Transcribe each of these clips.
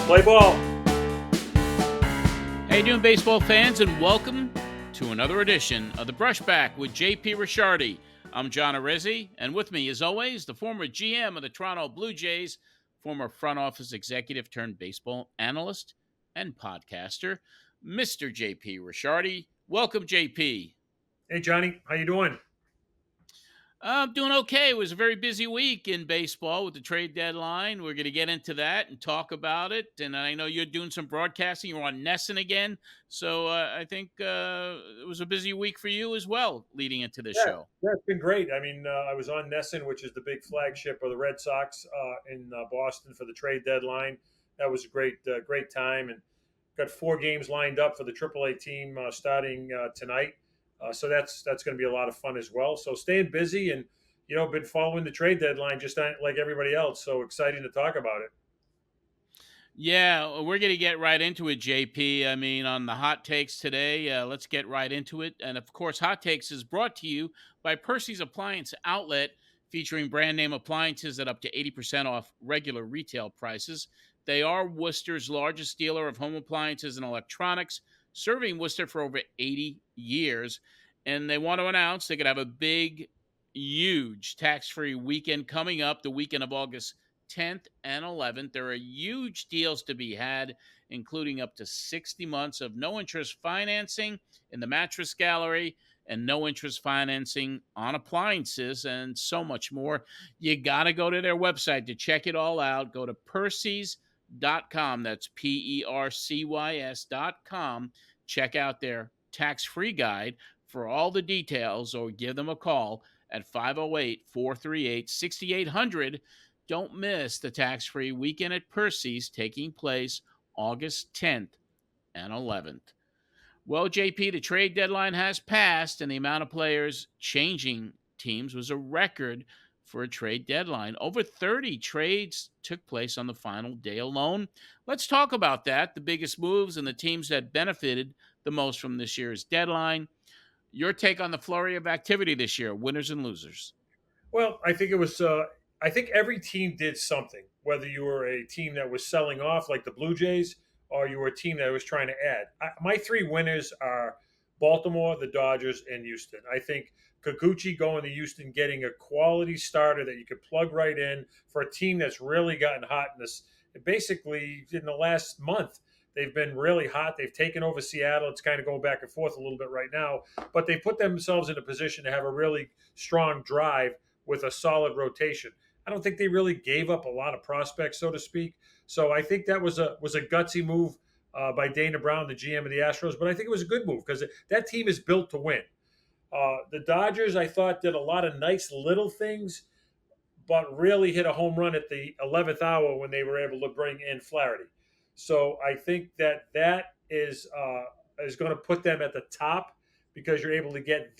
Play ball. How you doing, baseball fans, and welcome to another edition of the Brushback with J.P. Ricciardi. I'm John Arezzi, and with me, as always, the former GM of the Toronto Blue Jays, former front office executive turned baseball analyst and podcaster, Mr. J.P. Ricciardi. Welcome, J.P. Hey, Johnny. How you doing? I'm doing okay. It was a very busy week in baseball with the trade deadline. We're going to get into that and talk about it. And I know you're doing some broadcasting. You're on Nesson again. So I think it was a busy week for you as well leading into this show. Yeah, it's been great. I mean, I was on Nesson, which is the big flagship of the Red Sox in Boston for the trade deadline. That was a great time, and got 4 games lined up for the AAA team starting tonight. So that's going to be a lot of fun as well. So staying busy and been following the trade deadline just like everybody else. So exciting to talk about it. Yeah, we're going to get right into it, JP. I mean, on the hot takes today, let's get right into it. And of course, Hot Takes is brought to you by Percy's Appliance Outlet, featuring brand name appliances at up to 80% off regular retail prices. They are Worcester's largest dealer of home appliances and electronics, serving Worcester for over 80 years. And they want to announce they could have a big, huge tax-free weekend coming up, the weekend of August 10th and 11th. There are huge deals to be had, including up to 60 months of no interest financing in the mattress gallery and no interest financing on appliances and so much more. You got to go to their website to check it all out. Go to Percys.com. That's PERCYS.com. Check out their tax-free guide for all the details, or give them a call at 508-438-6800. Don't miss the tax-free weekend at Percy's, taking place August 10th and 11th. Well, JP, the trade deadline has passed, and the amount of players changing teams was a record for a trade deadline. Over 30 trades took place on the final day alone. Let's talk about that, the biggest moves and the teams that benefited the most from this year's deadline. Your take on the flurry of activity this year, winners and losers. Well, I think it was. I think every team did something. Whether you were a team that was selling off, like the Blue Jays, or you were a team that was trying to add. My 3 winners are Baltimore, the Dodgers, and Houston. I think Kikuchi going to Houston, getting a quality starter that you could plug right in for a team that's really gotten hot in this. Basically, in the last month, they've been really hot. They've taken over Seattle. It's kind of going back and forth a little bit right now, but they put themselves in a position to have a really strong drive with a solid rotation. I don't think they really gave up a lot of prospects, so to speak. So I think that was a gutsy move by Dana Brown, the GM of the Astros. But I think it was a good move because that team is built to win. The Dodgers, I thought, did a lot of nice little things, but really hit a home run at the 11th hour when they were able to bring in Flaherty. So I think that is going to put them at the top, because you're able to get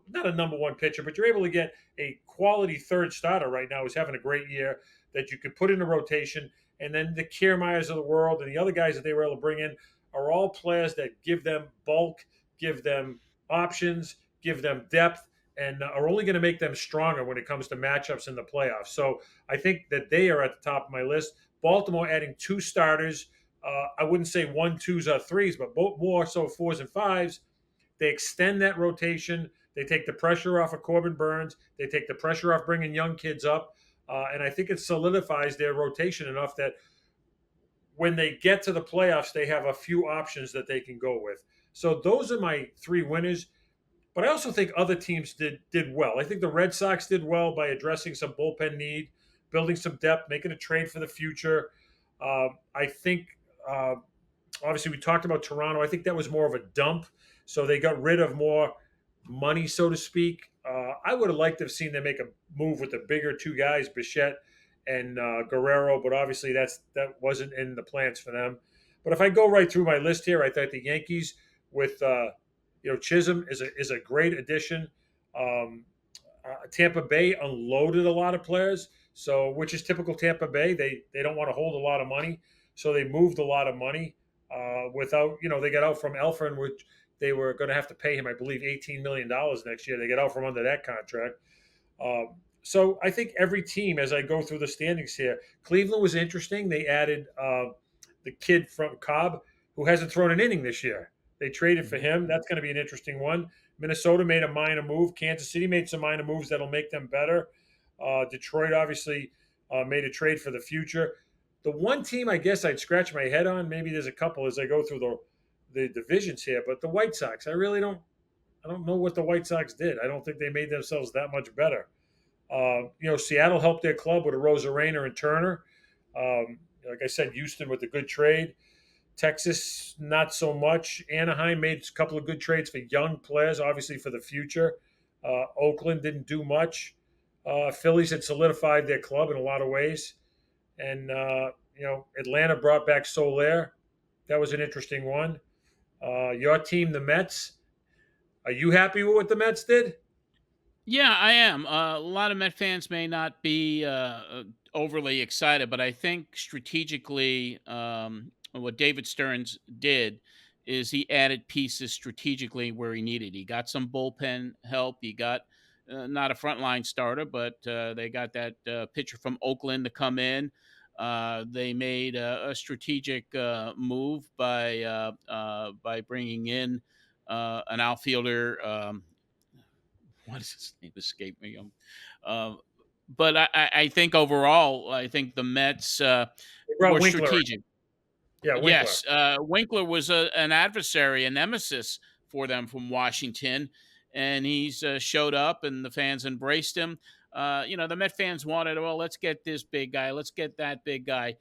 not a number 1 pitcher, but you're able to get a quality third starter right now who's having a great year that you could put in a rotation. And then the Kiermaiers of the world and the other guys that they were able to bring in are all players that give them bulk, give them options, give them depth, and are only going to make them stronger when it comes to matchups in the playoffs. So I think that they are at the top of my list. Baltimore adding 2 starters. I wouldn't say 1, 2s, or 3s, but more so 4s and 5s. They extend that rotation. They take the pressure off of Corbin Burns. They take the pressure off bringing young kids up. And I think it solidifies their rotation enough that when they get to the playoffs, they have a few options that they can go with. So those are my 3 winners. But I also think other teams did well. I think the Red Sox did well by addressing some bullpen need, building some depth, making a trade for the future. I think, obviously, we talked about Toronto. I think that was more of a dump. So they got rid of more money, so to speak. I would have liked to have seen them make a move with the bigger 2 guys, Bichette and Guerrero, but obviously that wasn't in the plans for them. But if I go right through my list here, I thought the Yankees with Chisholm is a great addition. Tampa Bay unloaded a lot of players, so which is typical Tampa Bay. They don't want to hold a lot of money, so they moved a lot of money without they got out from Elfrin, which they were going to have to pay him, I believe, $18 million next year. They get out from under that contract. So I think every team, as I go through the standings here, Cleveland was interesting. They added the kid from Cobb, who hasn't thrown an inning this year. They traded for Mhm. him. That's going to be an interesting one. Minnesota made a minor move. Kansas City made some minor moves that'll make them better. Detroit obviously made a trade for the future. The one team I guess I'd scratch my head on, maybe there's a couple as I go through the divisions here, but the White Sox, I don't know what the White Sox did. I don't think they made themselves that much better. Seattle helped their club with a Rosa Rayner and Turner. Like I said, Houston with a good trade. Texas, not so much. Anaheim made a couple of good trades for young players, obviously for the future. Oakland didn't do much. Phillies had solidified their club in a lot of ways. And, Atlanta brought back Soler. That was an interesting one. Your team, the Mets, are you happy with what the Mets did? Yeah, I am. A lot of Met fans may not be overly excited, but I think strategically, what David Stearns did is he added pieces strategically where he needed. He got some bullpen help. He got not a frontline starter, but they got that pitcher from Oakland to come in. They made a strategic move by bringing in an outfielder. What is his name? Escape me. Uh, but I think overall, I think the Mets They brought were Winkler in. strategic. Yeah, Winkler. Yes, Winkler was an adversary, a nemesis for them from Washington, and he's showed up, and the fans embraced him. The Met fans wanted, well, let's get this big guy, let's get that big guy.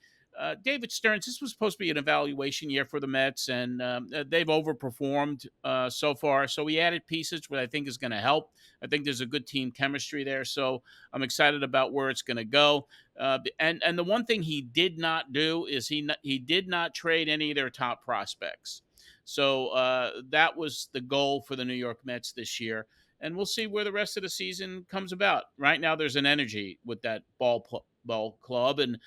David Stearns, this was supposed to be an evaluation year for the Mets, and they've overperformed so far. So he added pieces, which I think is going to help. I think there's a good team chemistry there, so I'm excited about where it's going to go. And the one thing he did not do is he did not trade any of their top prospects. So that was the goal for the New York Mets this year, and we'll see where the rest of the season comes about. Right now, there's an energy with that ball club, and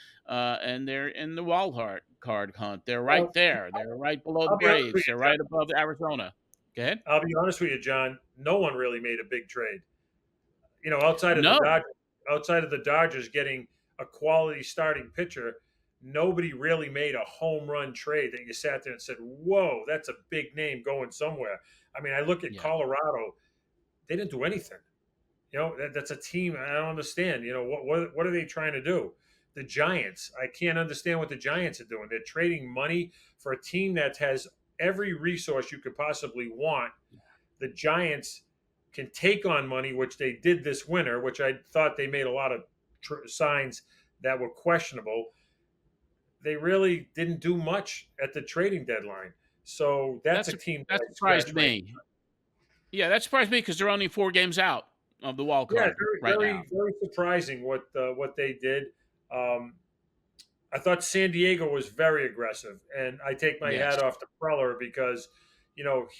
they're in the card hunt. They're right Well, there. They're right below the I'll be honest with Braves. you, They're John. right above Arizona. Go ahead. I'll be honest with you, John. No one really made a big trade. Outside of the No. Dodgers getting a quality starting pitcher, nobody really made a home run trade that you sat there and said, "Whoa, that's a big name going somewhere." I mean, I look at Yeah. Colorado; they didn't do anything. That's a team I don't understand. What are they trying to do? The Giants, I can't understand what the Giants are doing. They're trading money for a team that has every resource you could possibly want. The Giants can take on money, which they did this winter, which I thought they made a lot of signs that were questionable. They really didn't do much at the trading deadline. So that's a That's team that that I surprised scratch my. me. Yeah, that surprised me because they're only 4 games out of the wild Yeah, card very, right now. very, very surprising what they did. Um, I thought San Diego was very aggressive, and I take my Yes. hat off to Preller because,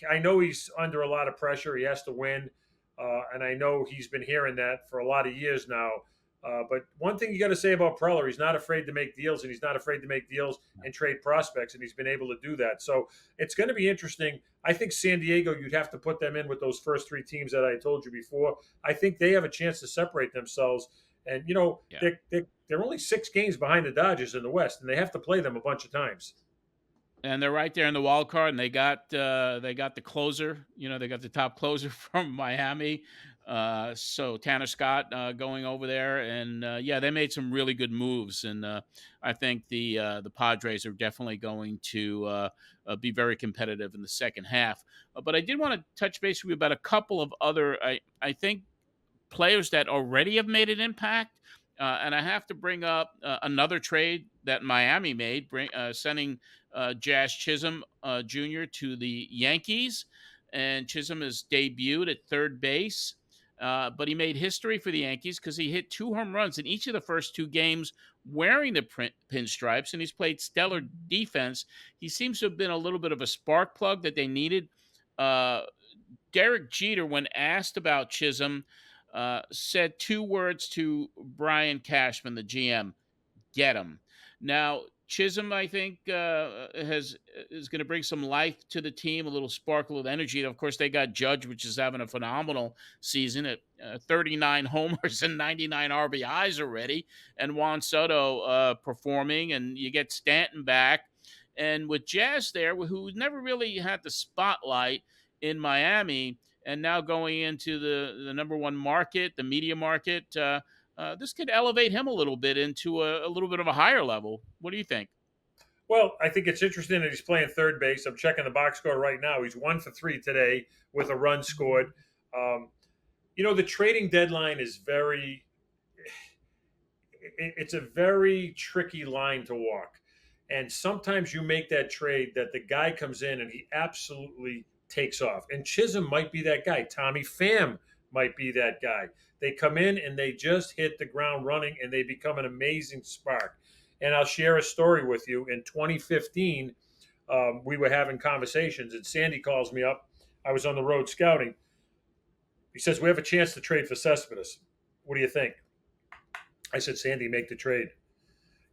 I know he's under a lot of pressure. He has to win, and I know he's been hearing that for a lot of years now. But one thing you got to say about Preller, he's not afraid to make deals, and he's not afraid to make deals and trade prospects, and he's been able to do that. So it's going to be interesting. I think San Diego, you'd have to put them in with those first three teams that I told you before. I think they have a chance to separate themselves. And Yeah. they're only 6 games behind the Dodgers in the West, and they have to play them a bunch of times. And they're right there in the wild card, and they got the closer. They got the top closer from Miami. So Tanner Scott going over there, and yeah, they made some really good moves, and I think the Padres are definitely going to be very competitive in the second half. But I did want to touch base with you about a couple of other. I think players that already have made an impact. And I have to bring up another trade that Miami made, sending Jazz Chisholm Jr. to the Yankees. And Chisholm has debuted at third base. But he made history for the Yankees because he hit 2 home runs in each of the first 2 games wearing the pinstripes, and he's played stellar defense. He seems to have been a little bit of a spark plug that they needed. Uh, Derek Jeter, when asked about Chisholm, said 2 words to Brian Cashman, the GM: "Get him." Now, Chisholm, I think, has is going to bring some life to the team, a little sparkle of energy. Of course, they got Judge, which is having a phenomenal season at 39 homers and 99 RBIs already, and Juan Soto performing, and you get Stanton back. And with Jazz there, who never really had the spotlight in Miami, and now going into the number one market, the media market, this could elevate him a little bit into a little bit of a higher level. What do you think? Well, I think it's interesting that he's playing third base. I'm checking the box score right now. He's 1 for 3 today with a run scored. Um, the trading deadline is it's a very tricky line to walk. And sometimes you make that trade that the guy comes in and he absolutely takes off. And Chisholm might be that guy. Tommy Pham might be that guy. They come in and they just hit the ground running and they become an amazing spark. And I'll share a story with you. In 2015, we were having conversations, and Sandy calls me up. I was on the road scouting. He says, "We have a chance to trade for Cespedes. What do you think?" I said, "Sandy, make the trade."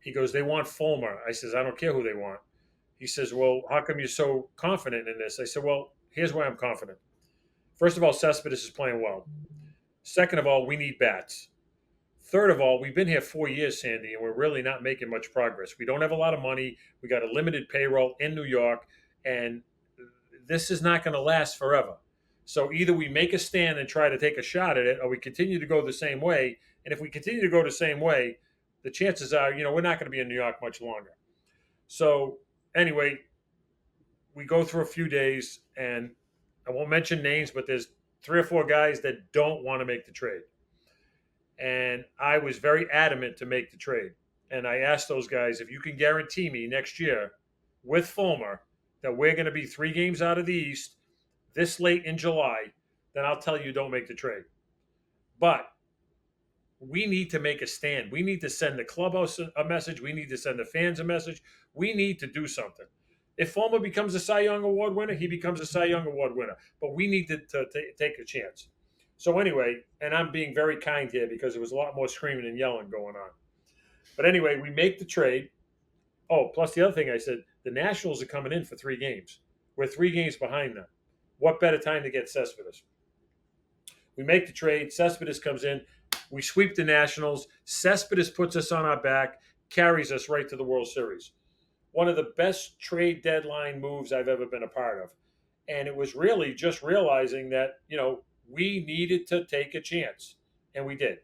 He goes, "They want Fulmer." I says, "I don't care who they want." He says, "Well, how come you're so confident in this?" I said, "Well, here's why I'm confident. First of all, Cespedes is playing well. Second of all, we need bats. Third of all, we've been here 4 years, Sandy, and we're really not making much progress. We don't have a lot of money. We got a limited payroll in New York, and this is not going to last forever. So either we make a stand and try to take a shot at it, or we continue to go the same way. And if we continue to go the same way, the chances are, we're not going to be in New York much longer." So anyway, we go through a few days, and I won't mention names, but there's 3 or 4 guys that don't want to make the trade. And I was very adamant to make the trade. And I asked those guys, if you can guarantee me next year with Fulmer that we're going to be 3 games out of the East this late in July, then I'll tell you don't make the trade. But we need to make a stand. We need to send the clubhouse a message. We need to send the fans a message. We need to do something. If Fulmer becomes a Cy Young Award winner, he becomes a Cy Young Award winner. But we need to take a chance. So anyway, and I'm being very kind here because there was a lot more screaming and yelling going on. But anyway, we make the trade. Oh, plus the other thing I said, the Nationals are coming in for 3 games. We're 3 games behind them. What better time to get Cespedes? We make the trade. Cespedes comes in. We sweep the Nationals. Cespedes puts us on our back, carries us right to the World Series. One of the best trade deadline moves I've ever been a part of. And it was really just realizing that, we needed to take a chance. And we did.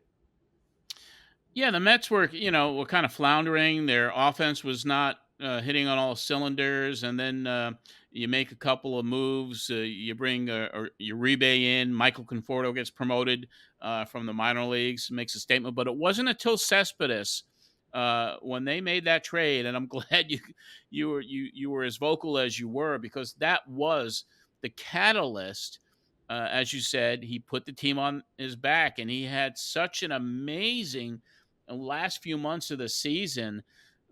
Yeah, the Mets were kind of floundering. Their offense was not hitting on all cylinders, and then you make a couple of moves. You bring Uribe in. Michael Conforto gets promoted from the minor leagues, makes a statement. But it wasn't until Cespedes when they made that trade, and I'm glad you were as vocal as you were, because that was the catalyst. As you said, he put the team on his back, and he had such an amazing last few months of the season.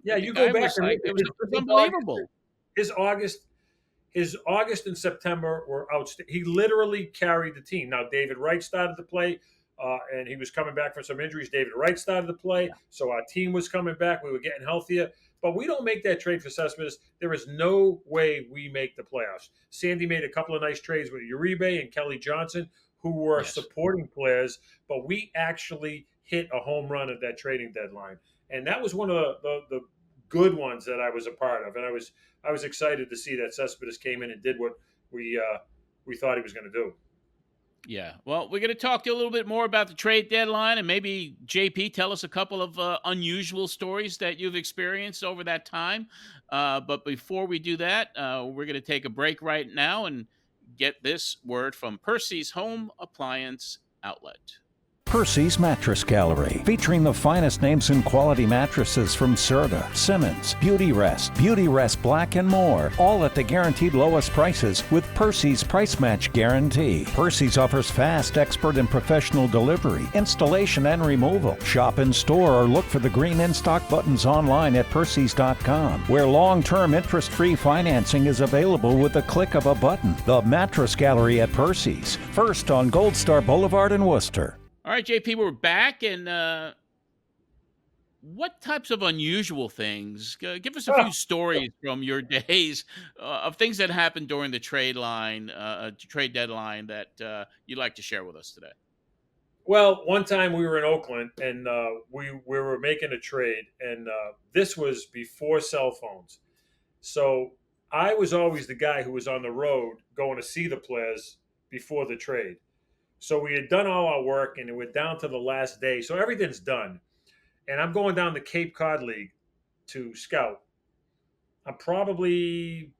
Yeah, The you go guy back was and like, look it at was, it was unbelievable. his August his August and September were outstanding. He literally carried the team. Now David Wright started to play, and he was coming back from some injuries. David Wright started to play, Yeah. so our team was coming back. We were getting healthier. But we don't make that trade for Cespedes. There is no way we make the playoffs. Sandy made a couple of nice trades with Uribe and Kelly Johnson, who were Yes. supporting players, but we actually hit a home run at that trading deadline. And that was one of the good ones that I was a part of. And I was excited to see that Cespedes came in and did what we thought he was going to do. Yeah. Well, we're going to talk to you a little bit more about the trade deadline, and maybe JP tell us a couple of unusual stories that you've experienced over that time. But before we do that, we're going to take a break right now and get this word from Percy's Home Appliance Outlet. Percy's Mattress Gallery, featuring the finest names in quality mattresses from Serta, Simmons, Beauty Rest Black, and more, all at the guaranteed lowest prices with Percy's Price Match Guarantee. Percy's offers fast, expert, and professional delivery, installation, and removal. Shop in store or look for the green in-stock buttons online at Percy's.com, where long-term interest-free financing is available with the click of a button. The Mattress Gallery at Percy's, first on Gold Star Boulevard in Worcester. All right, JP, we're back. And what types of unusual things? Give us a few stories from your days of things that happened during the trade deadline that you'd like to share with us today. Well, one time we were in Oakland and we were making a trade, and this was before cell phones. So I was always the guy who was on the road going to see the players before the trade. So we had done all our work and we're down to the last day. So everything's done. And I'm going down the Cape Cod League to scout. I'm probably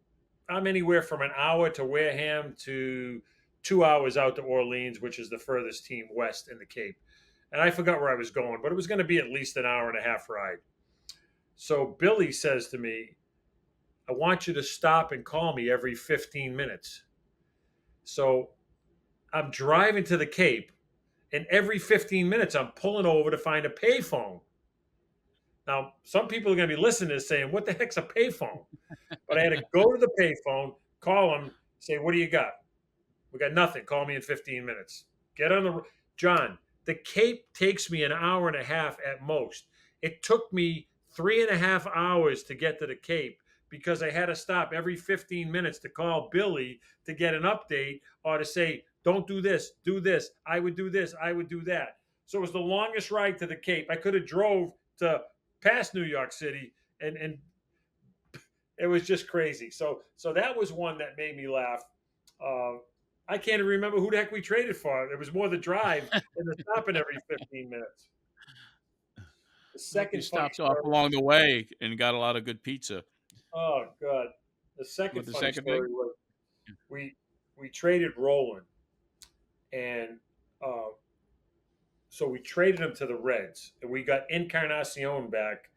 I'm anywhere from an hour to Wareham to 2 hours out to Orleans, which is the furthest team west in the Cape. And I forgot where I was going, but it was going to be at least an hour and a half ride. So Billy says to me, I want you to stop and call me every 15 minutes. So I'm driving to the Cape, and every 15 minutes I'm pulling over to find a payphone. Now, some people are going to be listening to this saying, what the heck's a payphone? But I had to go to the payphone, call them, say, what do you got? We got nothing. Call me in 15 minutes. Get on the John. The Cape takes me an hour and a half at most. It took me 3.5 hours to get to the Cape because I had to stop every 15 minutes to call Billy to get an update or to say, don't do this, do this. I would do this, I would do that. So it was the longest ride to the Cape. I could have drove to past New York City and it was just crazy. So that was one that made me laugh. Uh, I can't even remember who the heck we traded for. It was more the drive than the stopping every 15 minutes. The Hope you second funny stopped off story. along the way and got a lot of good pizza. Oh God. The second What the funny second thing? story was we we traded Roland, and uh, so we traded him to the Reds, and we got Encarnacion back,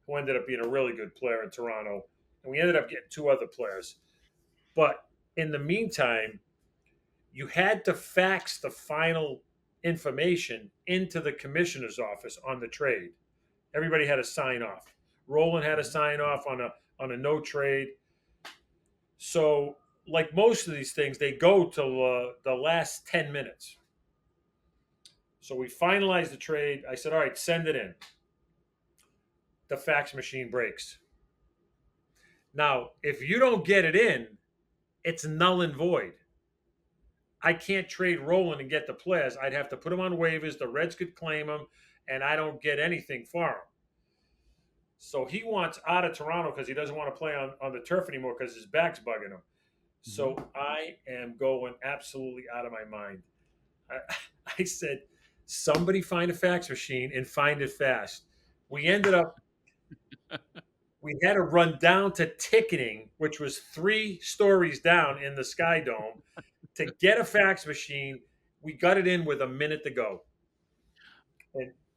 who ended up being a really good player in Toronto, and we ended up getting two other players. But in the meantime, you had to fax the final information into the commissioner's office on the trade. Everybody had to sign off. Roland had to sign off on a no trade. So, like most of these things, they go till the last 10 minutes. So we finalized the trade. I said, "All right, send it in." The fax machine breaks. Now, if you don't get it in, it's null and void. I can't trade Roland and get the players. I'd have to put them on waivers. The Reds could claim them, and I don't get anything for him. So he wants out of Toronto because he doesn't want to play on the turf anymore because his back's bugging him. So I am going absolutely out of my mind. I, I said, somebody find a fax machine and find it fast. We ended up, we had to run down to ticketing, which was 3 stories down in the Sky Dome, to get a fax machine. We got it in with a minute to go.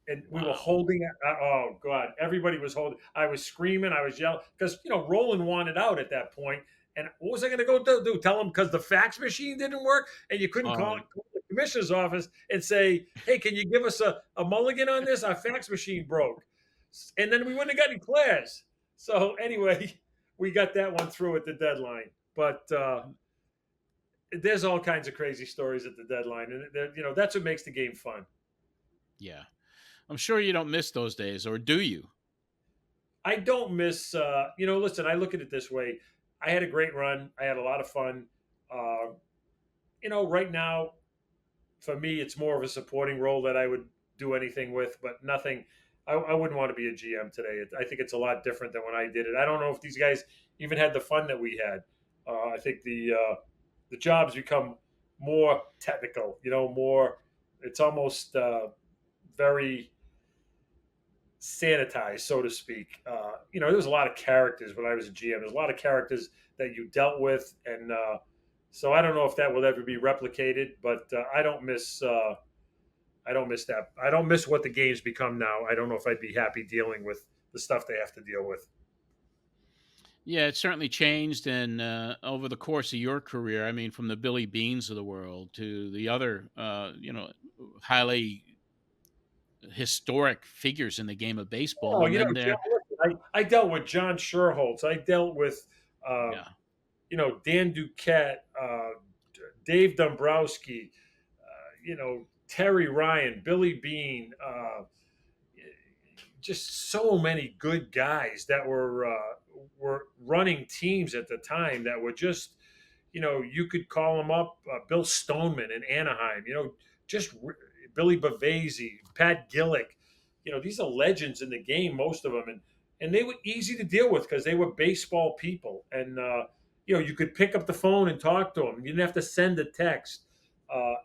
And we were Wow. holding it. Oh God, everybody was holding. I was screaming. I was yelling because Roland wanted out at that point. And what was I going to go do? Tell him because the fax machine didn't work, and you couldn't call the commissioner's office and say, "Hey, can you give us a mulligan on this? Our fax machine broke," and then we wouldn't have got any players. So anyway, we got that one through at the deadline. But there's all kinds of crazy stories at the deadline, and that's what makes the game fun. Yeah. I'm sure you don't miss those days, or do you? I don't miss. Listen, I look at it this way. I had a great run. I had a lot of fun. Uh, right now, for me, it's more of a supporting role that I would do anything with, but nothing. I wouldn't want to be a GM today. I think it's a lot different than when I did it. I don't know if these guys even had the fun that we had. I think the jobs become more technical. More. It's almost very sanitized, so to speak. There was a lot of characters when I was a GM. There's a lot of characters that you dealt with, and so I don't know if that will ever be replicated. But I don't miss. I don't miss that. I don't miss what the games become now. I don't know if I'd be happy dealing with the stuff they have to deal with. Yeah, it certainly changed, and over the course of your career, I mean, from the Billy Beans of the world to the other, highly historic figures in the game of baseball, Oh, and then John, there, listen, I dealt with John Sherholtz. I dealt with, uh, yeah, Dan Duquette, Dave Dombrowski, Terry Ryan, Billy Bean, just so many good guys that were running teams at the time that were just, you could call them up. Bill Stoneman in Anaheim, just Billy Bavasi, Pat Gillick. These are legends in the game, most of them, and and they were easy to deal with because they were baseball people, and you could pick up the phone and talk to them. You didn't have to send a text,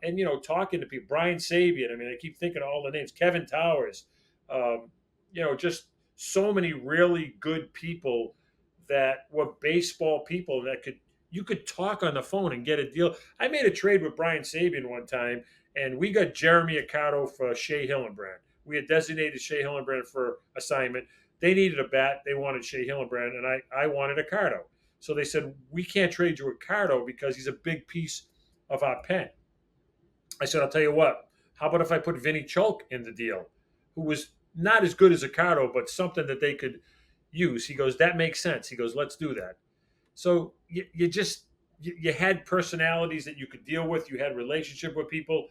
and talking to people. Brian Sabian. I mean, I keep thinking of all the names. Kevin Towers. Um, just so many really good people that were baseball people that you could talk on the phone and get a deal. I made a trade with Brian Sabian one time, and we got Jeremy Accardo for Shea Hillenbrand. We had designated Shea Hillenbrand for assignment. They needed a bat. They wanted Shea Hillenbrand, and I wanted Accardo. So they said, we can't trade you Accardo because he's a big piece of our pen. I said, I'll tell you what. How about if I put Vinny Chalk in the deal, who was not as good as Accardo, but something that they could use? He goes, that makes sense. He goes, let's do that. So you had personalities that you could deal with. You had relationship with people.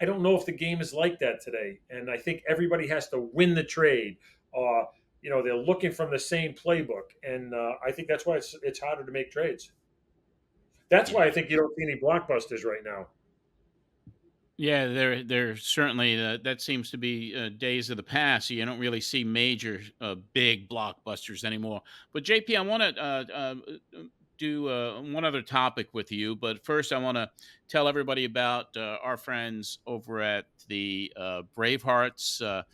I don't know if the game is like that today, and I think everybody has to win the trade. They're looking from the same playbook, and I think that's why it's harder to make trades. That's why I think you don't see any blockbusters right now. Yeah, there certainly that seems to be days of the past. So you don't really see major big blockbusters anymore. But JP, I want to do one other topic with you. But first, I want to tell everybody about our friends over at the Bravehearts.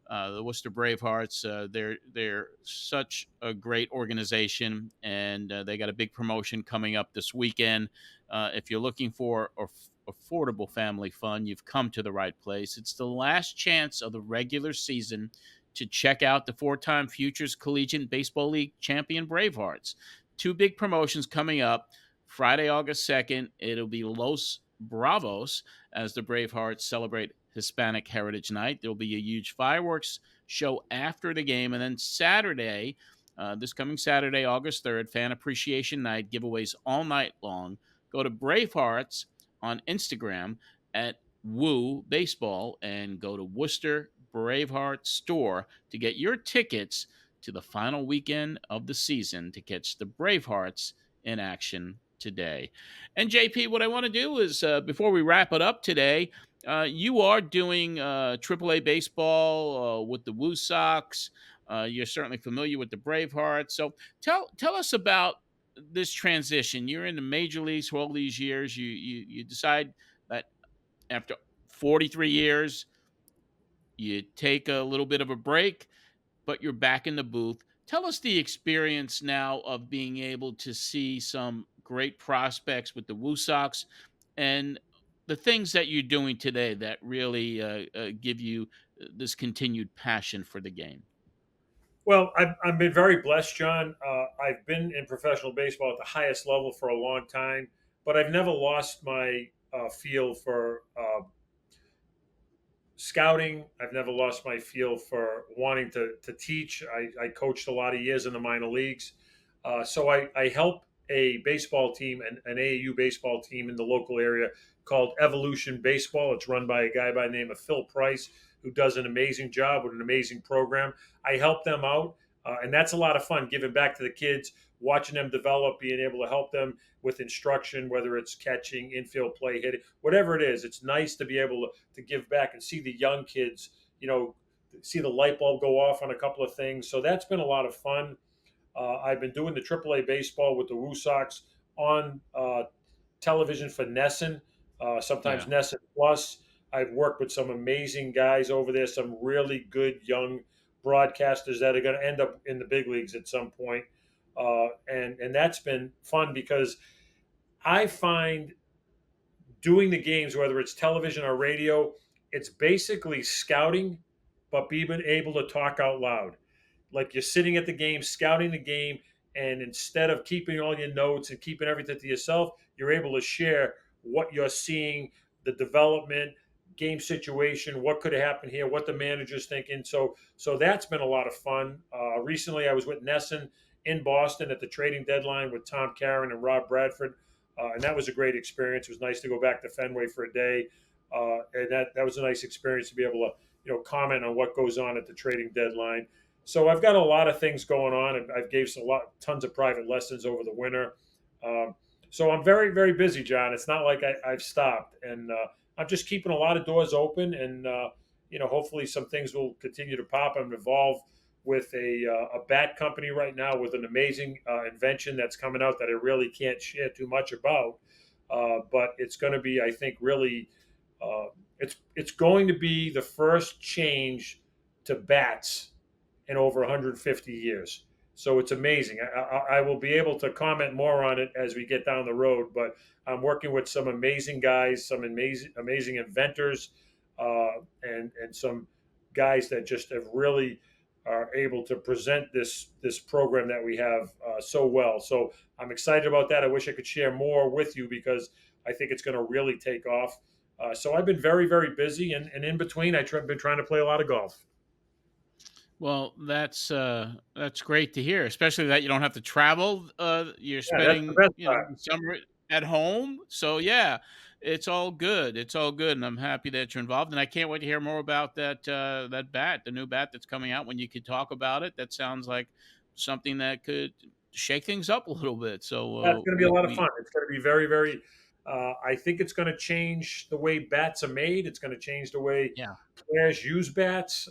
The Worcester Bravehearts. They're such a great organization, and they got a big promotion coming up this weekend. If you're looking for affordable family fun, you've come to the right place. It's the last chance of the regular season to check out the four-time Futures Collegiate Baseball League champion Bravehearts. Two big promotions coming up. Friday, August 2nd, it'll be Los Bravos as the Bravehearts celebrate Hispanic Heritage Night. There'll be a huge fireworks show after the game. And then Saturday, this coming Saturday, August 3rd, Fan Appreciation Night, giveaways all night long. Go to Bravehearts on Instagram at Woo Baseball and go to Worcester Braveheart Store to get your tickets to the final weekend of the season to catch the Bravehearts in action today. And JP, what I want to do is before we wrap it up today, you are doing AAA baseball with the Woo Sox. You're certainly familiar with the Bravehearts. So tell us about this transition. You're in the major leagues for all these years. You decide that after 43 years, you take a little bit of a break, but you're back in the booth. Tell us the experience now of being able to see some great prospects with the Woo Sox and the things that you're doing today that really give you this continued passion for the game. Well, I've been very blessed, John. I've been in professional baseball at the highest level for a long time, but I've never lost my feel for scouting. I've never lost my feel for wanting to teach. I coached a lot of years in the minor leagues. So I help a baseball team, an AAU baseball team in the local area called Evolution Baseball. It's run by a guy by the name of Phil Price, who does an amazing job with an amazing program. I help them out, and that's a lot of fun, giving back to the kids, watching them develop, being able to help them with instruction, whether it's catching, infield play, hitting, whatever it is. It's nice to be able to give back and see the young kids, see the light bulb go off on a couple of things. So that's been a lot of fun. I've been doing the AAA baseball with the Woo Sox on television for Nesson, sometimes Nesson Plus. I've worked with some amazing guys over there, some really good young broadcasters that are going to end up in the big leagues at some point. And that's been fun because I find doing the games, whether it's television or radio, it's basically scouting, but being able to talk out loud. Like you're sitting at the game, scouting the game, and instead of keeping all your notes and keeping everything to yourself, you're able to share what you're seeing, the development, game situation, what could have happened here, what the manager's thinking. So that's been a lot of fun. Recently, I was with Nesson in Boston at the trading deadline with Tom Caron and Rob Bradford, and that was a great experience. It was nice to go back to Fenway for a day, and that was a nice experience to be able to comment on what goes on at the trading deadline. So I've got a lot of things going on. I've gave tons of private lessons over the winter. So I'm very, very busy, John. It's not like I've stopped, and I'm just keeping a lot of doors open, and hopefully some things will continue to pop and evolve with a bat company right now with an amazing invention that's coming out that I really can't share too much about. But it's going to be, I think, really, uh, it's going to be the first change to bats in over 150 years. So it's amazing. I will be able to comment more on it as we get down the road, but I'm working with some amazing guys, some amazing inventors, and some guys that just have really are able to present this program that we have so well. So I'm excited about that. I wish I could share more with you because I think it's going to really take off. So I've been very, very busy, and in between, I've been trying to play a lot of golf. Well, that's great to hear, especially that you don't have to travel. You're Yeah, that's the spending, best the part. summer at home. So yeah, it's all good. It's all good, and I'm happy that you're involved. And I can't wait to hear more about that bat, the new bat that's coming out. When you could talk about it, that sounds like something that could shake things up a little bit. So Yeah, it's going to be a lot of we fun. It's going to be very, very. I think it's going to change the way bats are made. It's going to change the way yeah. players use bats.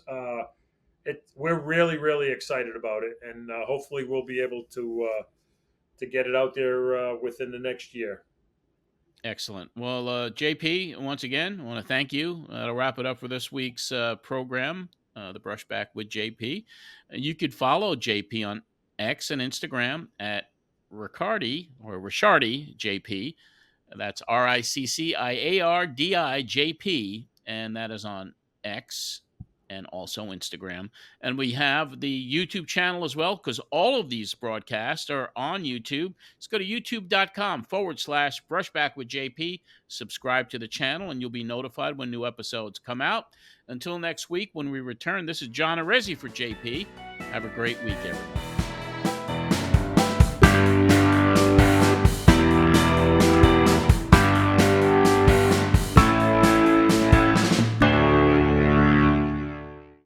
We're really, really excited about it, and hopefully we'll be able to get it out there within the next year. Excellent. Well, JP, once again, I want to thank you. That'll wrap it up for this week's program, The Brushback with JP. You could follow JP on X and Instagram at Ricciardi or Ricciardi JP. That's RICCIARDIJP. And that is on X and also Instagram. And we have the YouTube channel as well, because all of these broadcasts are on YouTube. Just go to youtube.com/brushback with JP. Subscribe to the channel, and you'll be notified when new episodes come out. Until next week, when we return, this is John Arezzi for JP. Have a great week, everyone.